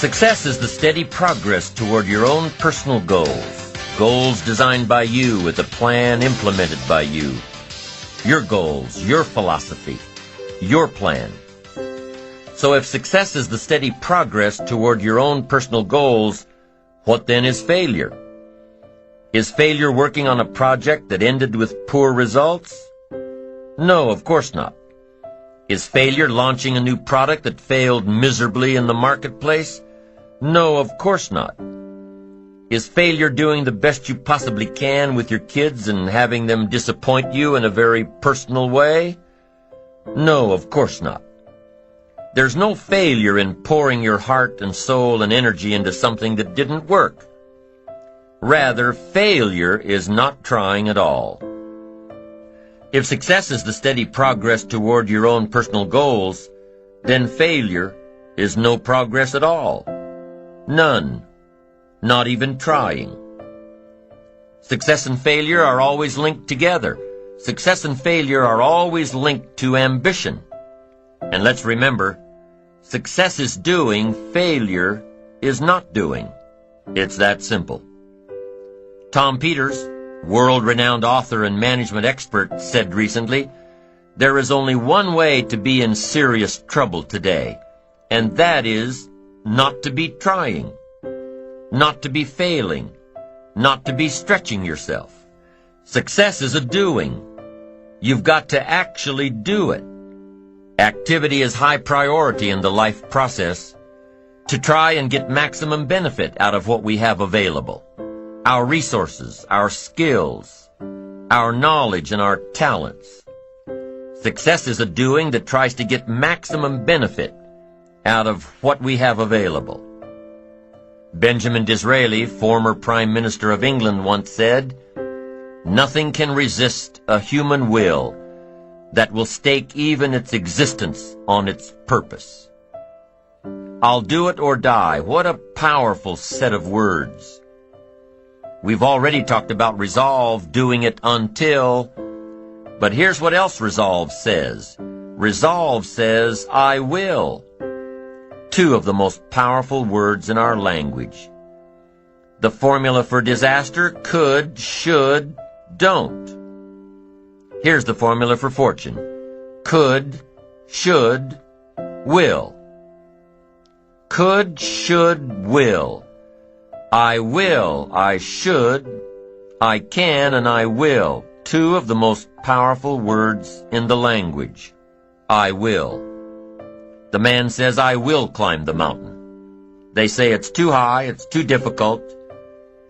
Success is the steady progress toward your own personal goals. Goals designed by you with a plan implemented by you. Your goals, your philosophy, your plan. So if success is the steady progress toward your own personal goals, what then is failure? Is failure working on a project that ended with poor results? No, of course not. Is failure launching a new product that failed miserably in the marketplace? No, of course not. Is failure doing the best you possibly can with your kids and having them disappoint you in a very personal way? No, of course not. There's no failure in pouring your heart and soul and energy into something that didn't work. Rather, failure is not trying at all. If success is the steady progress toward your own personal goals, then failure is no progress at all. None. Not even trying. Success and failure are always linked together. Success and failure are always linked to ambition. And let's remember, success is doing, failure is not doing. It's that simple. Tom Peters, world-renowned author and management expert, said recently, "There is only one way to be in serious trouble today, and that is not to be trying, not to be failing, not to be stretching yourself. Success is a doing. You've got to actually do it. Activity is high priority in the life process to try and get maximum benefit out of what we have available. Our resources, our skills, our knowledge, and our talents. Success is a doing that tries to get maximum benefit out of what we have available." Benjamin Disraeli, former Prime Minister of England, once said, "Nothing can resist a human will that will stake even its existence on its purpose." I'll do it or die. What a powerful set of words. We've already talked about resolve, doing it until, but here's what else resolve says. Resolve says, I will. Two of the most powerful words in our language. The formula for disaster: could, should, don't. Here's the formula for fortune: could, should, will. Could, should, will. I will, I should, I can, and I will. Two of the most powerful words in the language. I will. The man says, I will climb the mountain. They say it's too high, it's too difficult,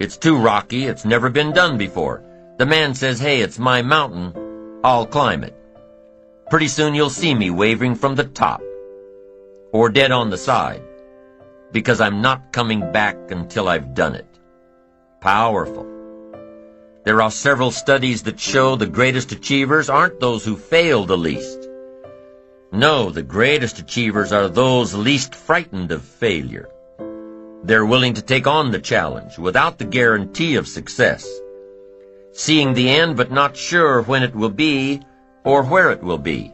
it's too rocky, it's never been done before. The man says, hey, it's my mountain, I'll climb it. Pretty soon you'll see me waving from the top, or dead on the side, because I'm not coming back until I've done it. Powerful. There are several studies that show the greatest achievers aren't those who fail the least. No, the greatest achievers are those least frightened of failure. They're willing to take on the challenge without the guarantee of success, seeing the end but not sure when it will be or where it will be.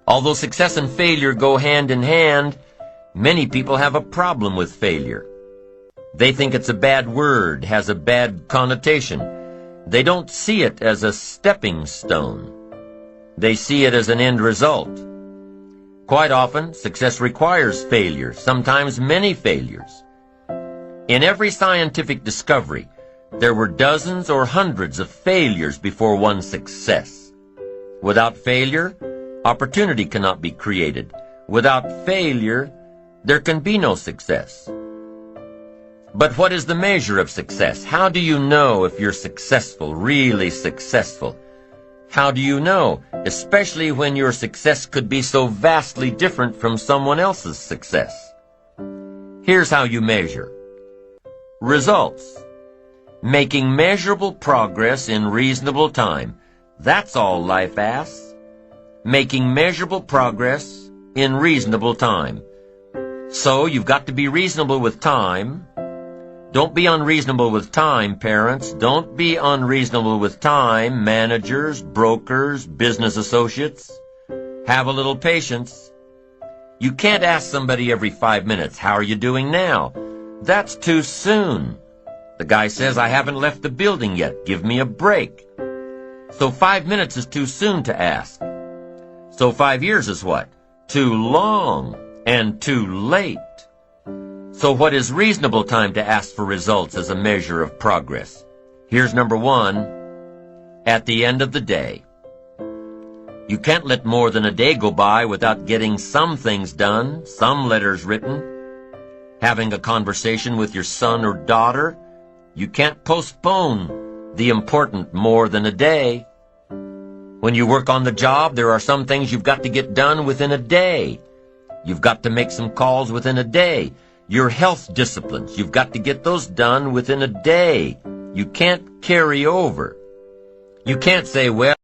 Although success and failure go hand in hand, many people have a problem with failure. They think it's a bad word, has a bad connotation. They don't see it as a stepping stone. They see it as an end result. Quite often, success requires failure, sometimes many failures. In every scientific discovery, there were dozens or hundreds of failures before one success. Without failure, opportunity cannot be created. Without failure, there can be no success. But what is the measure of success? How do you know if you're successful, really successful? How do you know, especially when your success could be so vastly different from someone else's success? Here's how you measure. Results. Making measurable progress in reasonable time. That's all life asks. Making measurable progress in reasonable time. So you've got to be reasonable with time. Don't be unreasonable with time, parents. Don't be unreasonable with time, managers, brokers, business associates. Have a little patience. You can't ask somebody every 5 minutes, "How are you doing now?" That's too soon. The guy says, "I haven't left the building yet. Give me a break." So 5 minutes is too soon to ask. So 5 years is what? Too long and too late. So what is reasonable time to ask for results as a measure of progress? Here's number 1. At the end of the day. You can't let more than a day go by without getting some things done, some letters written, having a conversation with your son or daughter. You can't postpone the important more than a day. When you work on the job, there are some things you've got to get done within a day. You've got to make some calls within a day. Your health disciplines, you've got to get those done within a day. You can't carry over. You can't say, "Well,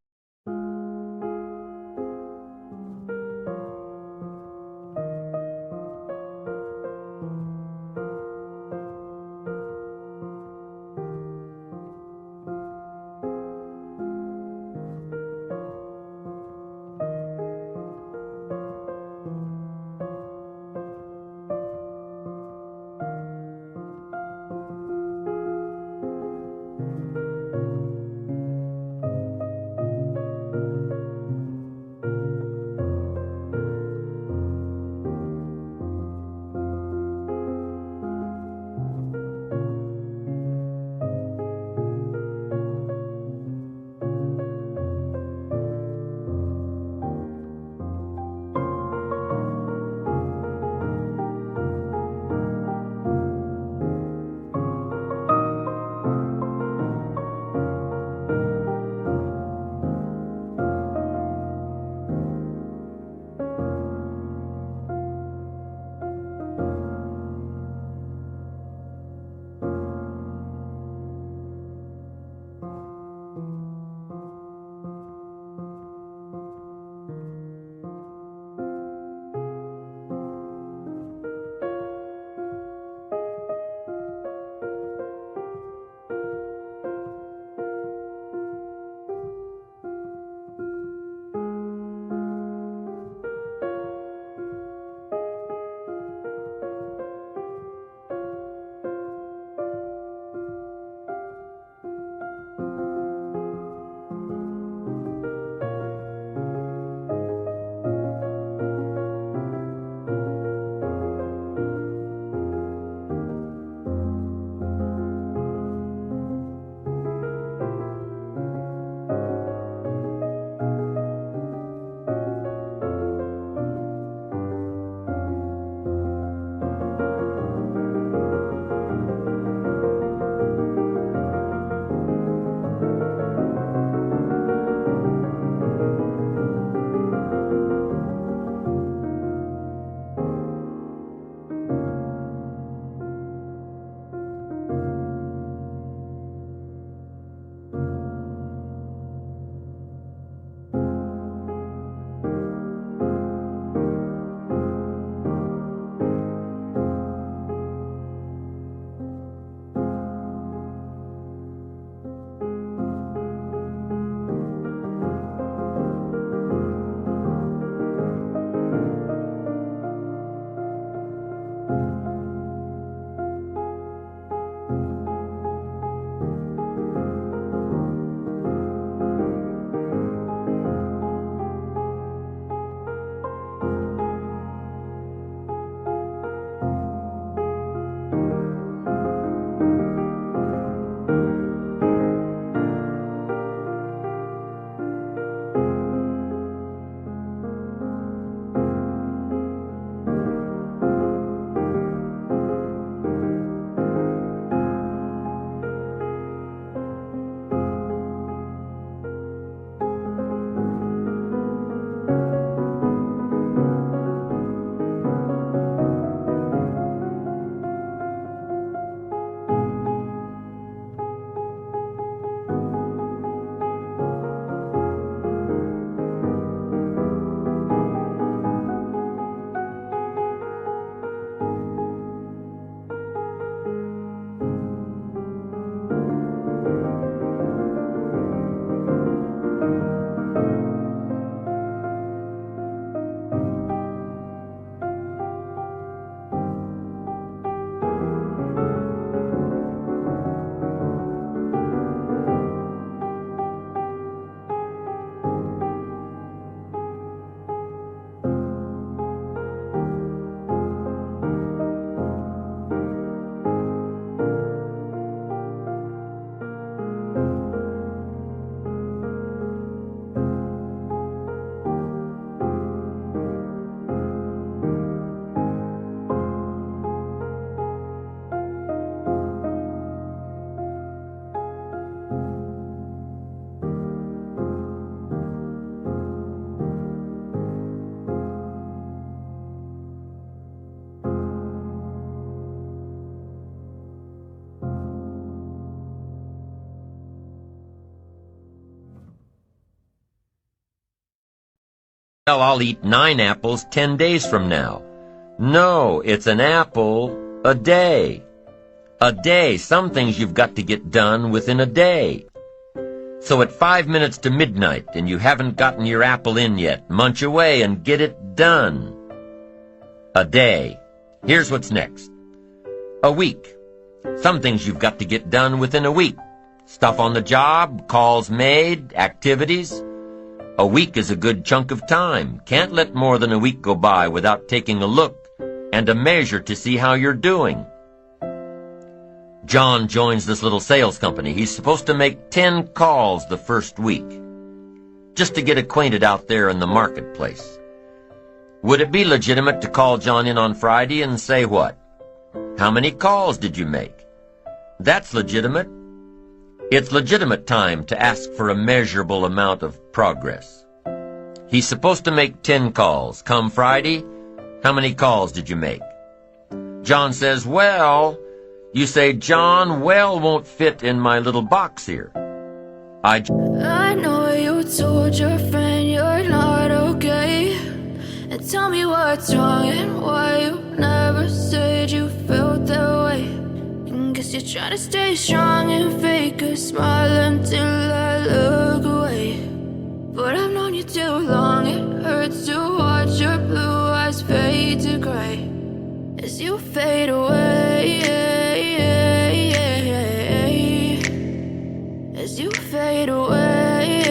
Well, I'll eat 9 apples 10 days from now. No, it's an apple a day. A day. Some things you've got to get done within a day. So at 5 minutes to midnight and you haven't gotten your apple in yet, munch away and get it done. A day. Here's what's next. A week. Some things you've got to get done within a week. Stuff on the job, calls made, activities. A week is a good chunk of time. Can't let more than a week go by without taking a look and a measure to see how you're doing. John joins this little sales company. He's supposed to make 10 calls the first week, just to get acquainted out there in the marketplace. Would it be legitimate to call John in on Friday and say what? How many calls did you make? That's legitimate. It's legitimate time to ask for a measurable amount of progress. He's supposed to make 10 calls. Come Friday, how many calls did you make? John says, well. You say, John, well won't fit in my little box here. I know you told your friend you're not okay. And tell me what's wrong and why you never said you felt that way. And guess you're trying to stay strong and fake a smile until I look away. But I've known you too long, it hurts to watch your blue eyes fade to gray as you fade away. As you fade away.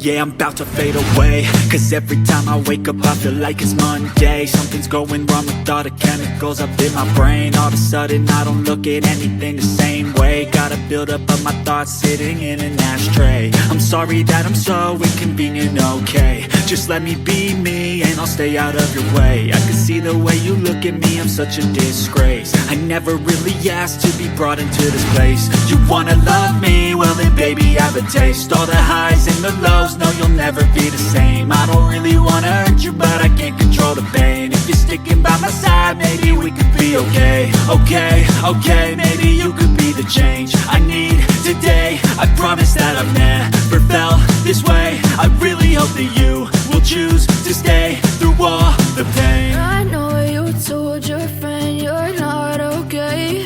Yeah, I'm about to fade away, cause every time I wake up I feel like it's Monday. Something's going wrong with all the chemicals up in my brain. All of a sudden I don't look at anything the same way. Got a buildup of my thoughts sitting in an ashtray. I'm sorry that I'm so inconvenient, okay. Just let me be me and I'll stay out of your way. I can see the way you look at me, I'm such a disgrace. I never really asked to be brought into this place. You wanna love me? Well then baby I have a taste. All the highs and the lows, no you'll never be the same. I don't really wanna hurt you but I can't control the pain. If you're sticking by my side maybe we could be okay. Okay, maybe you could be the change I need today. I promise that I've never felt this way. I really hope that you will choose to stay through all the pain. I know you told your friend you're not okay.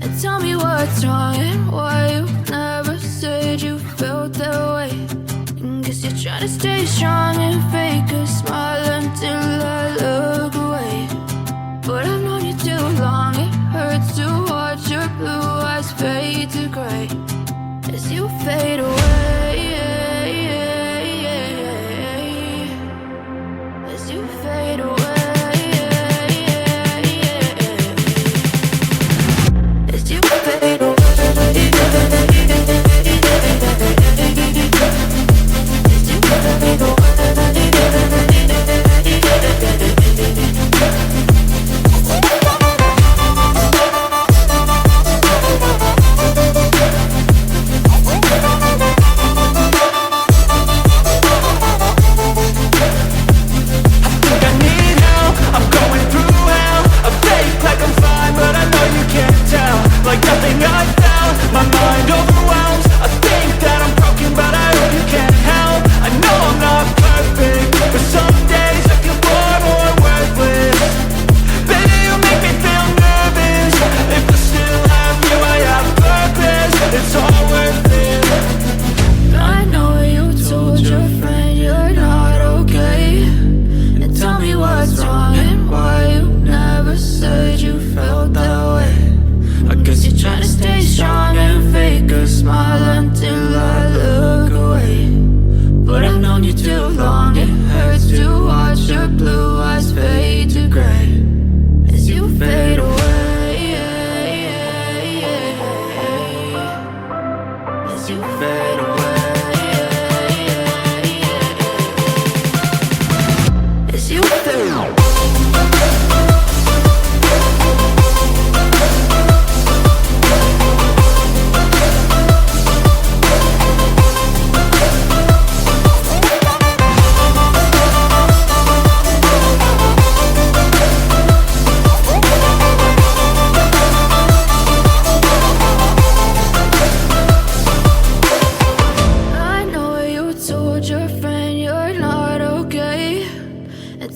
And tell me what's wrong and why you never said you felt that way. And guess you're trying to stay strong and fake a smile until I look away. But I've known you too long, it hurts to watch your blue eyes fade to gray as you fade away. As you fade away. As you fade away.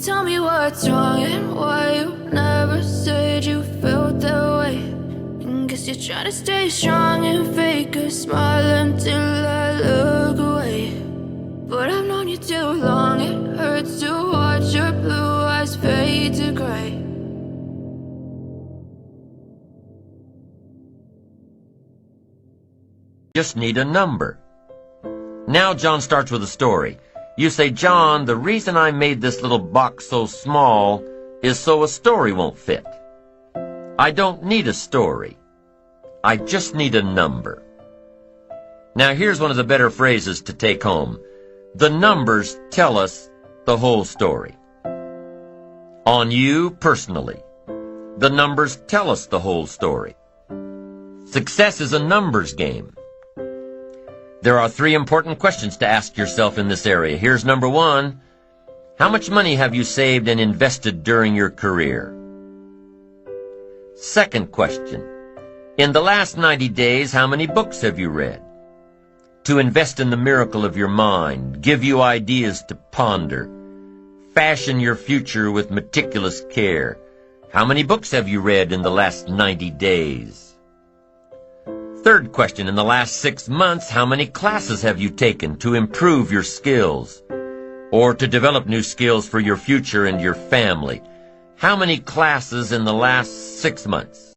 tell me what's wrong and why you never said you felt that way. And guess you're trying to stay strong and fake a smile until I look away. But I've known you too long, it hurts to watch your blue eyes fade to gray. Just need a number. Now John starts with a story. You say, John, the reason I made this little box so small is so a story won't fit. I don't need a story. I just need a number. Now here's one of the better phrases to take home. The numbers tell us the whole story. On you personally, the numbers tell us the whole story. Success is a numbers game. There are 3 important questions to ask yourself in this area. Here's number 1. How much money have you saved and invested during your career? Second question. In the last 90 days, how many books have you read? To invest in the miracle of your mind, give you ideas to ponder, fashion your future with meticulous care. How many books have you read in the last 90 days? Third question, in the last 6 months, how many classes have you taken to improve your skills or to develop new skills for your future and your family? How many classes in the last 6 months?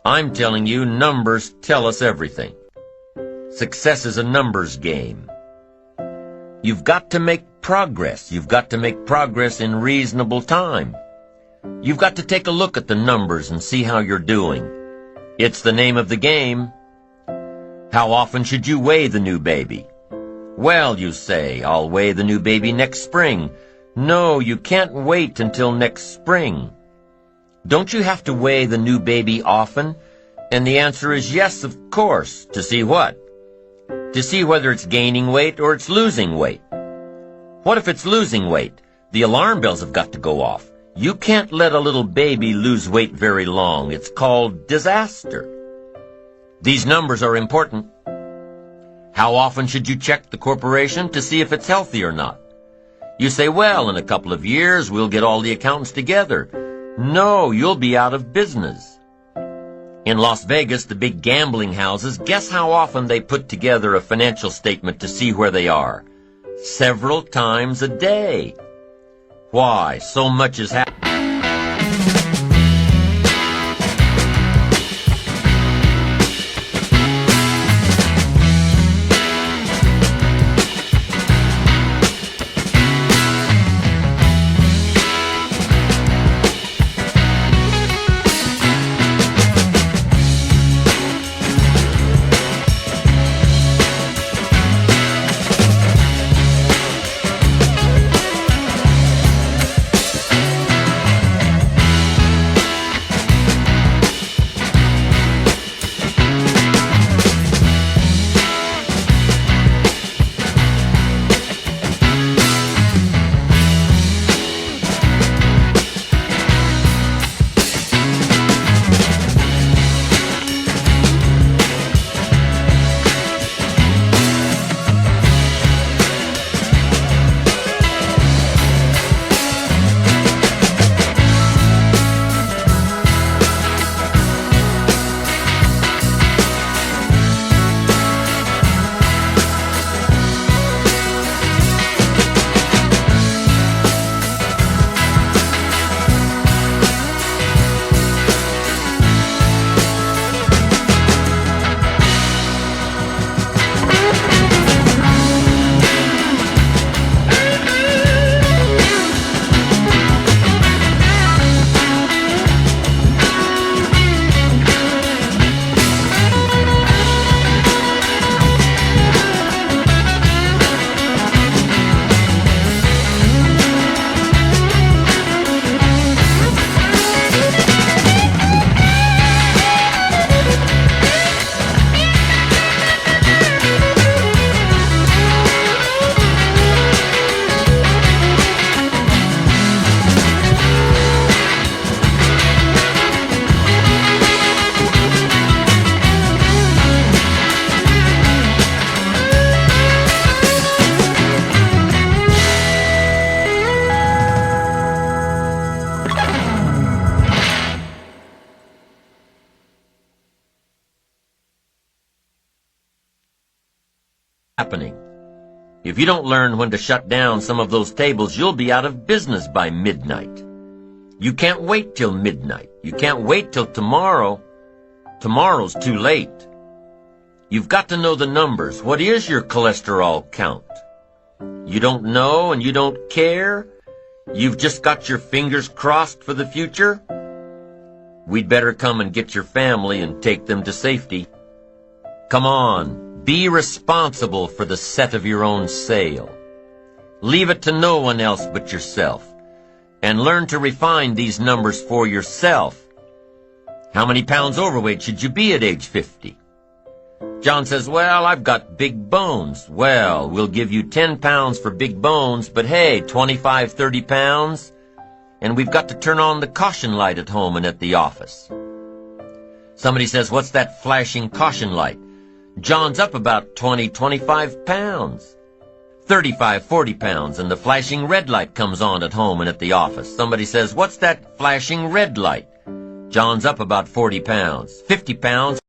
I'm telling you, numbers tell us everything. Success is a numbers game. You've got to make progress. You've got to make progress in reasonable time. You've got to take a look at the numbers and see how you're doing. It's the name of the game. How often should you weigh the new baby? Well, you say, I'll weigh the new baby next spring. No, you can't wait until next spring. Don't you have to weigh the new baby often? And the answer is yes, of course. To see what? To see whether it's gaining weight or it's losing weight. What if it's losing weight? The alarm bells have got to go off. You can't let a little baby lose weight very long. It's called disaster. These numbers are important. How often should you check the corporation to see if it's healthy or not? You say, well, in a couple of years, we'll get all the accountants together. No, you'll be out of business. In Las Vegas, the big gambling houses, guess how often they put together a financial statement to see where they are? Several times a day. Why? So much is happening. If you don't learn when to shut down some of those tables, you'll be out of business by midnight. You can't wait till midnight. You can't wait till tomorrow. Tomorrow's too late. You've got to know the numbers. What is your cholesterol count? You don't know and you don't care? You've just got your fingers crossed for the future? We'd better come and get your family and take them to safety. Come on. Be responsible for the set of your own sail. Leave it to no one else but yourself. And learn to refine these numbers for yourself. How many pounds overweight should you be at age 50? John says, well, I've got big bones. Well, we'll give you 10 pounds for big bones, but hey, 25, 30 pounds? And we've got to turn on the caution light at home and at the office. Somebody says, what's that flashing caution light? John's up about 20, 25 pounds. 35, 40 pounds, and the flashing red light comes on at home and at the office. Somebody says, what's that flashing red light? John's up about 40 pounds. 50 pounds.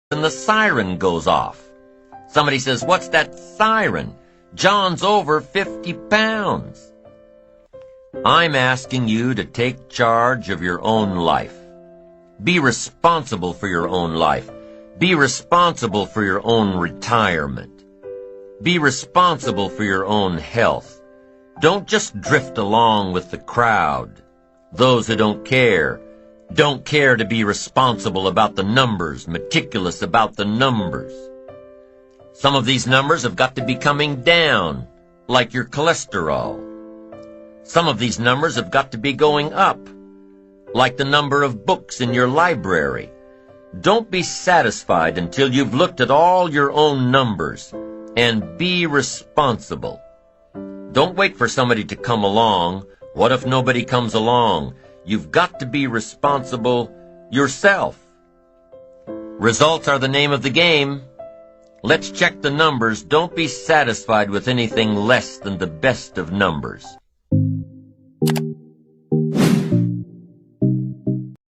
And the siren goes off. Somebody says, "What's that siren? John's over 50 pounds. I'm asking you to take charge of your own life. Be responsible for your own life. Be responsible for your own retirement. Be responsible for your own health. Don't just drift along with the crowd. Those who don't care to be responsible about the numbers, meticulous about the numbers. Some of these numbers have got to be coming down, like your cholesterol. Some of these numbers have got to be going up, like the number of books in your library. Don't be satisfied until you've looked at all your own numbers, and be responsible. Don't wait for somebody to come along. What if nobody comes along? You've got to be responsible yourself. Results are the name of the game. Let's check the numbers. Don't be satisfied with anything less than the best of numbers.